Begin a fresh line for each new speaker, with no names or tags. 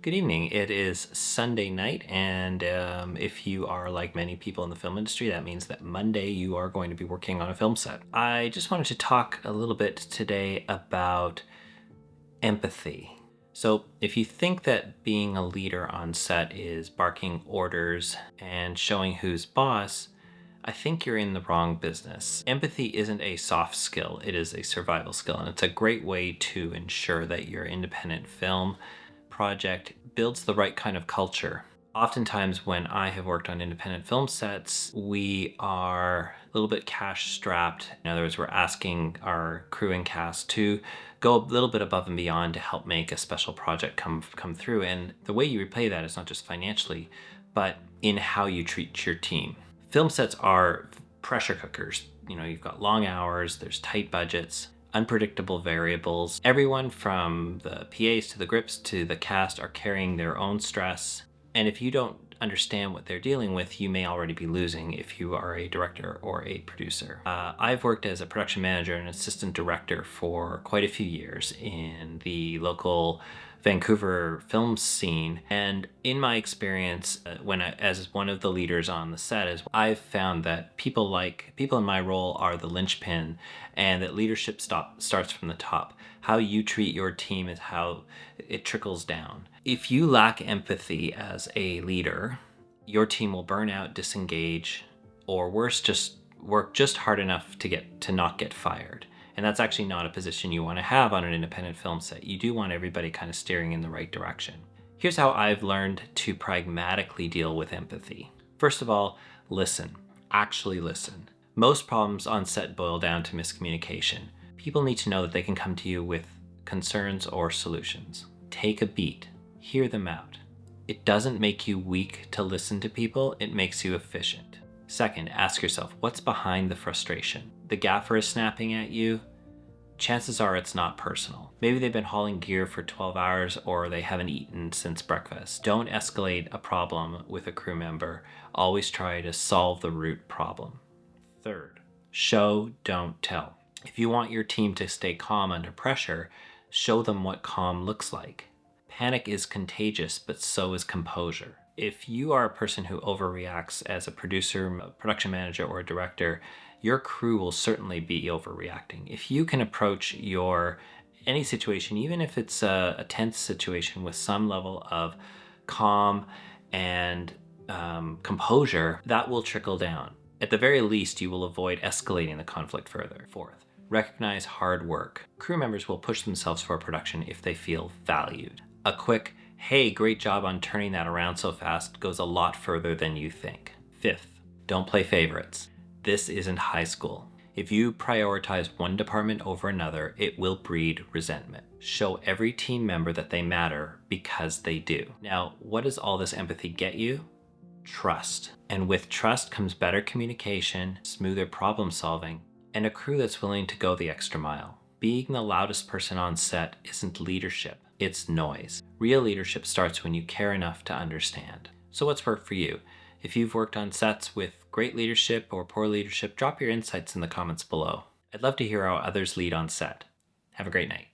Good evening. It is Sunday night, and if you are like many people in the film industry, that means that Monday you are going to be working on a film set. I just wanted to talk a little bit today about empathy. So, if you think that being a leader on set is barking orders and showing who's boss, I think you're in the wrong business. Empathy isn't a soft skill, it is a survival skill, and it's a great way to ensure that your independent film project builds the right kind of culture. Oftentimes, when I have worked on independent film sets, we are a little bit cash strapped. In other words, we're asking our crew and cast to go a little bit above and beyond to help make a special project come through. And the way you repay that is not just financially, but in how you treat your team. Film sets are pressure cookers. You've got long hours, there's tight budgets, unpredictable variables. Everyone from the PAs to the grips to the cast are carrying their own stress. And if you don't understand what they're dealing with, you may already be losing if you are a director or a producer. I've worked as a production manager and assistant director for quite a few years in the local Vancouver film scene. And in my experience, as one of the leaders on the set, I've found that people in my role are the linchpin, and that leadership starts from the top. How you treat your team is how it trickles down. If you lack empathy as a leader, your team will burn out, disengage, or worse, just work just hard enough to not get fired. And that's actually not a position you want to have on an independent film set. You do want everybody kind of steering in the right direction. Here's how I've learned to pragmatically deal with empathy. First of all, listen. Actually listen. Most problems on set boil down to miscommunication. People need to know that they can come to you with concerns or solutions. Take a beat. Hear them out. It doesn't make you weak to listen to people, it makes you efficient. Second, ask yourself, what's behind the frustration? The gaffer is snapping at you? Chances are it's not personal. Maybe they've been hauling gear for 12 hours or they haven't eaten since breakfast. Don't escalate a problem with a crew member. Always try to solve the root problem. Third, show, don't tell. If you want your team to stay calm under pressure, show them what calm looks like. Panic is contagious, but so is composure. If you are a person who overreacts as a producer, a production manager, or a director, your crew will certainly be overreacting. If you can approach any situation, even if it's a tense situation, with some level of calm and composure, that will trickle down. At the very least, you will avoid escalating the conflict further. Fourth, recognize hard work. Crew members will push themselves for a production if they feel valued. A quick, hey, great job on turning that around so fast goes a lot further than you think. Fifth, don't play favorites. This isn't high school. If you prioritize one department over another, it will breed resentment. Show every team member that they matter because they do. Now, what does all this empathy get you? Trust. And with trust comes better communication, smoother problem solving, and a crew that's willing to go the extra mile. Being the loudest person on set isn't leadership, it's noise. Real leadership starts when you care enough to understand. So what's worked for you? If you've worked on sets with great leadership or poor leadership, drop your insights in the comments below. I'd love to hear how others lead on set. Have a great night.